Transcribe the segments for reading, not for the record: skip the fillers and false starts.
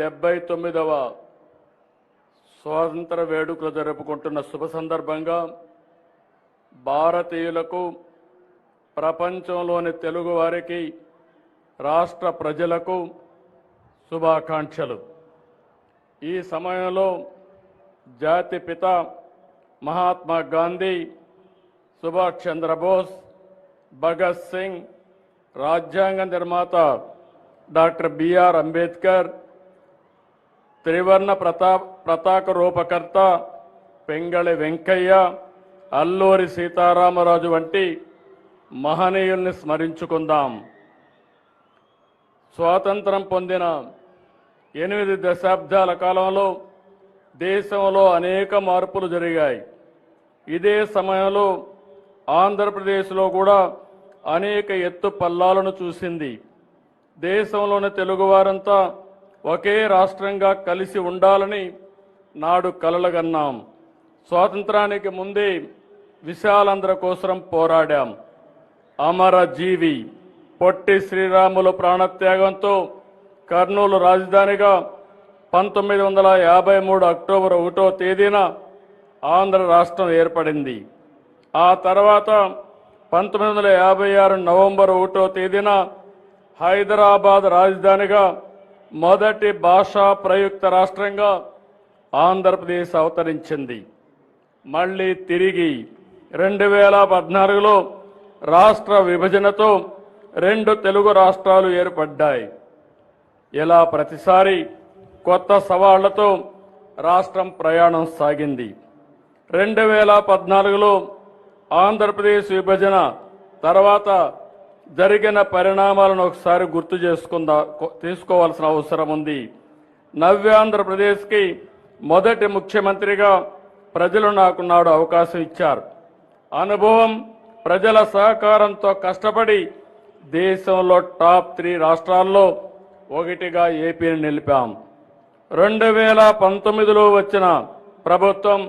79వ స్వాతంత్ర వేడుకలు జరుపుకుంటున్న శుభ సందర్భంగా భారతీయులకు, ప్రపంచంలోని తెలుగు వారికి, రాష్ట్ర ప్రజలకు శుభాకాంక్షలు. ఈ సమయంలో జాతిపిత మహాత్మా గాంధీ, సుభాష్ చంద్రబోస్, భగత్ సింగ్, రాజ్యాంగ నిర్మాత డాక్టర్ బిఆర్ అంబేద్కర్, త్రివర్ణ పతాక రూపకర్త పెంగళి వెంకయ్య, అల్లూరి సీతారామరాజు వంటి మహనీయుల్ని స్మరించుకుందాం. స్వాతంత్రం పొందిన 8 దశాబ్దాల కాలంలో దేశంలో అనేక మార్పులు జరిగాయి. ఇదే సమయంలో ఆంధ్రప్రదేశ్లో కూడా అనేక ఎత్తు పల్లాలను చూసింది. దేశంలోని తెలుగువారంతా ఒకే రాష్ట్రంగా కలిసి ఉండాలని నాడు కలలుగన్నాం. స్వాతంత్రానికి ముందే విశాలాంధ్ర కోసం పోరాడాం. అమరజీవి పొట్టి శ్రీరాములు ప్రాణత్యాగంతో కర్నూలు రాజధానిగా 1953 అక్టోబర్ 1వ తేదీన ఆంధ్ర రాష్ట్రం ఏర్పడింది. ఆ తర్వాత 1956 నవంబర్ 1వ తేదీన హైదరాబాద్ రాజధానిగా మొదటి భాషా ప్రయుక్త రాష్ట్రంగా ఆంధ్రప్రదేశ్ అవతరించింది. మళ్ళీ తిరిగి 2014లో రాష్ట్ర విభజనతో 2 తెలుగు రాష్ట్రాలు ఏర్పడ్డాయి. ఇలా ప్రతిసారి కొత్త సవాళ్లతో రాష్ట్రం ప్రయాణం సాగింది. 2014లో ఆంధ్రప్రదేశ్ విభజన తర్వాత జరిగిన పరిణామాలను ఒకసారి గుర్తు తీసుకోవాల్సిన అవసరం ఉంది. నవ్యాంధ్రప్రదేశ్కి మొదటి ముఖ్యమంత్రిగా ప్రజలు నాకు నాడు అవకాశం ఇచ్చారు. అనుభవం, ప్రజల సహకారంతో కష్టపడి దేశంలో టాప్ 3 రాష్ట్రాల్లో ఒకటిగా ఏపీని నిలిపాం. 2019లో వచ్చిన ప్రభుత్వం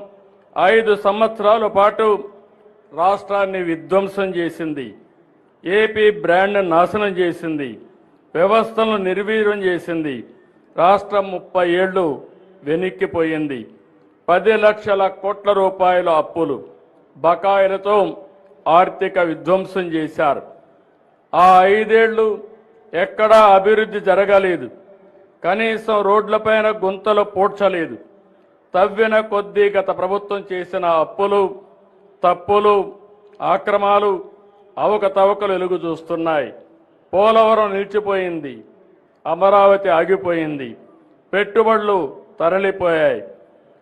5 సంవత్సరాల పాటు రాష్ట్రాన్ని విధ్వంసం చేసింది. ఏపీ బ్రాండ్ నాశనం చేసింది. వ్యవస్థలను నిర్వీర్యం చేసింది. రాష్ట్రం 30 ఏళ్లు వెనక్కిపోయింది. 10 లక్షల కోట్ల రూపాయల అప్పులు, బకాయిలతో ఆర్థిక విధ్వంసం చేశారు. ఆ 5 ఏళ్లు ఎక్కడా అభివృద్ధి జరగలేదు. కనీసం రోడ్లపైన గుంతలు పూడ్చలేదు. తవ్విన కొద్దీ గత ప్రభుత్వం చేసిన అప్పులు, తప్పులు, ఆక్రమాలు, అవకతవకలు వెలుగు చూస్తున్నాయి. పోలవరం నిలిచిపోయింది. అమరావతి ఆగిపోయింది. పెట్టుబడులు తరలిపోయాయి.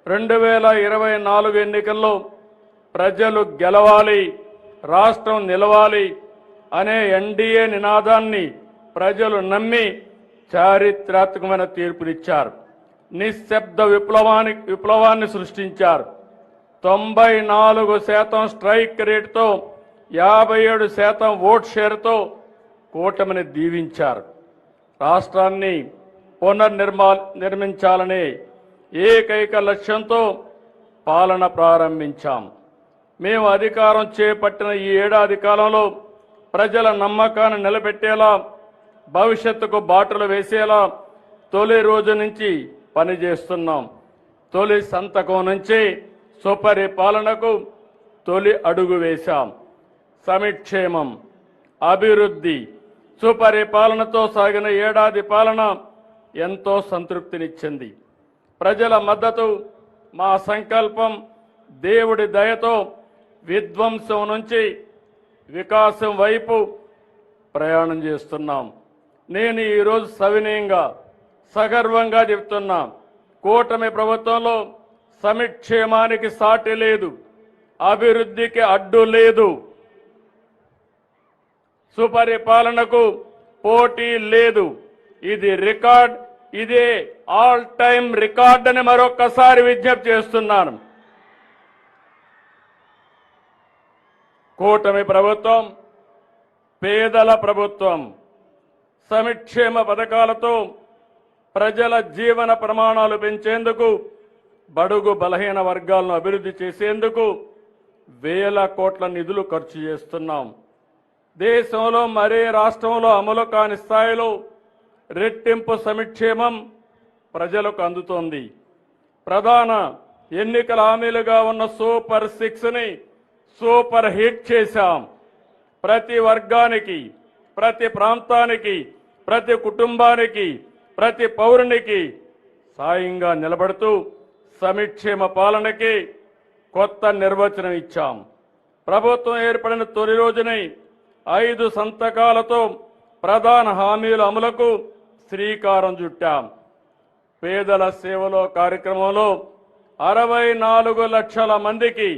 2024 ఎన్నికల్లో ప్రజలు గెలవాలి, రాష్ట్రం నిలవాలి అనే ఎన్డీఏ నినాదాన్ని ప్రజలు నమ్మి చారిత్రాత్మకమైన తీర్పునిచ్చారు. నిశ్శబ్ద విప్లవాన్ని సృష్టించారు. 94% స్ట్రైక్ రేటుతో 57% ఓట్ షేర్తో కూటమిని దీవించారు. రాష్ట్రాన్ని నిర్మించాలనే ఏకైక లక్ష్యంతో పాలన ప్రారంభించాం. మేము అధికారం చేపట్టిన ఈ ఏడాది కాలంలో ప్రజల నమ్మకాన్ని నిలబెట్టేలా, భవిష్యత్తుకు బాటలు వేసేలా తొలి రోజు నుంచి పనిచేస్తున్నాం. తొలి సంతకం నుంచి సుపరిపాలనకు తొలి అడుగు వేశాం. సంక్షేమం, అభివృద్ధి, సుపరిపాలనతో సాగిన ఏడాది పాలన ఎంతో సంతృప్తినిచ్చింది. ప్రజల మద్దతు, మా సంకల్పం, దేవుడి దయతో విధ్వంసం నుంచి వికాసం వైపు ప్రయాణం చేస్తున్నాం. నేను ఈరోజు సవినయంగా, సగర్వంగా చెప్తున్నా, కూటమి ప్రభుత్వంలో సంక్షేమానికి సాటి లేదు, అభివృద్ధికి అడ్డు లేదు, సుపరిపాలనకు పోటీ లేదు. ఇది రికార్డ్, ఇదే ఆల్ టైమ్ రికార్డ్ అని మరొక్కసారి విజ్ఞప్తి చేస్తున్నాను. కూటమి ప్రభుత్వం పేదల ప్రభుత్వం. సంక్షేమ పథకాలతో ప్రజల జీవన ప్రమాణాలు పెంచేందుకు, బడుగు బలహీన వర్గాలను అభివృద్ధి చేసేందుకు వేల కోట్ల నిధులు ఖర్చు చేస్తున్నాం. దేశంలో మరే రాష్ట్రంలో అమలు కాని స్థాయిలో రెట్టింపు సంక్షేమం, ప్రజలకు అందుతోంది. ప్రధాన ఎన్నికల హామీలుగా ఉన్న సూపర్ 6ని సూపర్ హిట్ చేశాం. ప్రతి వర్గానికి, ప్రతి ప్రాంతానికి, ప్రతి కుటుంబానికి, ప్రతి పౌరునికి సాయంగా నిలబడుతూ సంక్షేమ పాలనకి కొత్త నిర్వచనం ఇచ్చాం. ప్రభుత్వం ఏర్పడిన తొలి రోజునే 5 సంతకాలతో ప్రధాన హామీల అమలుకు శ్రీకారం చుట్టాం. పేదల సేవలో కార్యక్రమంలో 64 లక్షల మందికి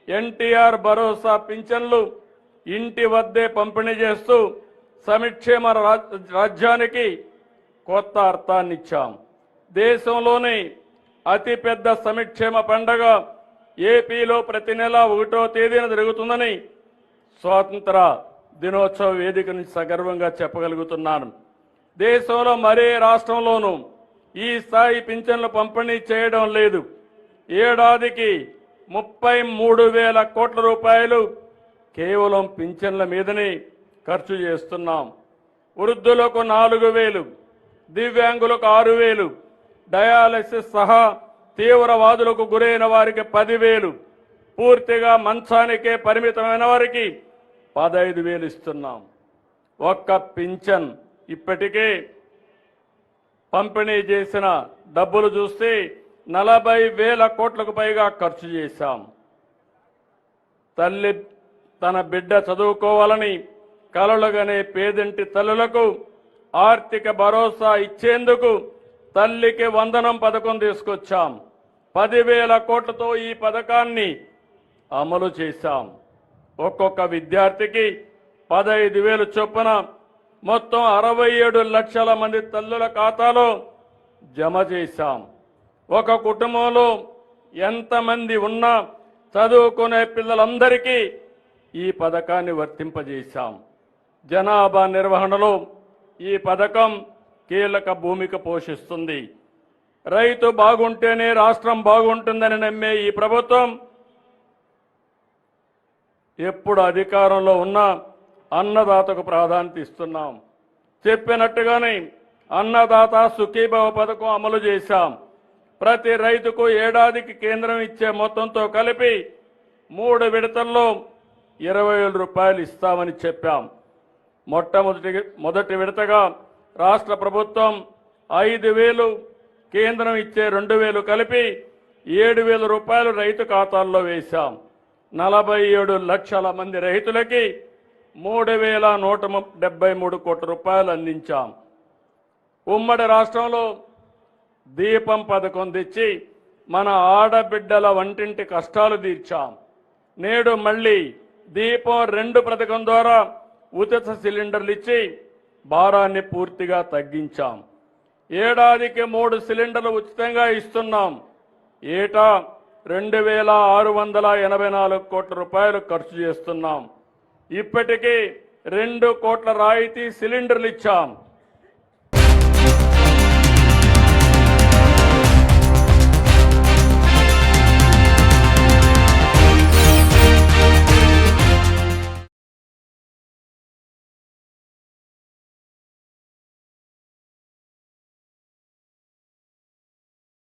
ఎన్టీఆర్ భరోసా పింఛన్లు ఇంటి వద్దే పంపిణీ చేస్తూ సంక్షేమ రాజ్యానికి కొత్త అర్థాన్నిచ్చాం. దేశంలోనే అతిపెద్ద సంక్షేమ పండుగ ఏపీలో ప్రతి నెల 1వ తేదీన జరుగుతుందని స్వాతంత్ర దినోత్సవ వేదిక నుంచి సగర్వంగా చెప్పగలుగుతున్నాను. దేశంలో మరే రాష్ట్రంలోనూ ఈ స్థాయి పింఛన్లు పంపిణీ చేయడం లేదు. ఏడాదికి 33,000 కోట్ల రూపాయలు కేవలం పింఛన్ల మీదనే ఖర్చు చేస్తున్నాం. వృద్ధులకు 4,000, దివ్యాంగులకు 6,000, డయాలసిస్ సహా తీవ్రవాదులకు గురైన వారికి 10,000, పూర్తిగా మంచానికే పరిమితమైన వారికి 15,000 ఇస్తున్నాం. ఒక్క పింఛన్ ఇప్పటికే పంపిణీ చేసిన డబ్బులు చూస్తే 40,000 కోట్లకు పైగా ఖర్చు చేశాం. తల్లి తన బిడ్డ చదువుకోవాలని కలలుగనే పేదింటి తల్లులకు ఆర్థిక భరోసా ఇచ్చేందుకు తల్లికి వందనం పథకం తీసుకొచ్చాం. 10,000 కోట్లతో ఈ పథకాన్ని అమలు చేశాం. ఒక్కొక్క విద్యార్థికి 15,000 చొప్పున మొత్తం 67 లక్షల మంది తల్లుల ఖాతాలో జమ చేశాం. ఒక కుటుంబంలో ఎంతమంది ఉన్నా చదువుకునే పిల్లలందరికీ ఈ పథకాన్ని వర్తింపజేశాం. జనాభా నిర్వహణలో ఈ పథకం కీలక భూమిక పోషిస్తుంది. రైతు బాగుంటేనే రాష్ట్రం బాగుంటుందని నమ్మే ఈ ప్రభుత్వం ఎప్పుడు అధికారంలో ఉన్నా అన్నదాతకు ప్రాధాన్యత ఇస్తున్నాం. చెప్పినట్టుగానే అన్నదాత సుఖీభవ పథకం అమలు చేశాం. ప్రతి రైతుకు ఏడాదికి కేంద్రం ఇచ్చే మొత్తంతో కలిపి 3 విడతల్లో 20,000 రూపాయలు ఇస్తామని చెప్పాం. మొదటి విడతగా రాష్ట్ర ప్రభుత్వం 5,000, కేంద్రం ఇచ్చే 2,000 కలిపి 7,000 రూపాయలు రైతు ఖాతాల్లో వేశాం. 47 లక్షల మంది రైతులకి 3,173 కోట్ల రూపాయలు అందించాం. ఉమ్మడి రాష్ట్రంలో దీపం పథకం తెచ్చి మన ఆడబిడ్డల వంటింటి కష్టాలు తీర్చాం. నేడు మళ్ళీ దీపం 2 పథకం ద్వారా ఉచిత సిలిండర్లు ఇచ్చి భారాన్ని పూర్తిగా తగ్గించాం. ఏడాదికి 3 సిలిండర్లు ఉచితంగా ఇస్తున్నాం. ఏటా 2,684 కోట్ల రూపాయలు ఖర్చు చేస్తున్నాం. ఇప్పటికీ 2 కోట్ల రాయితీ సిలిండర్లు ఇచ్చాం.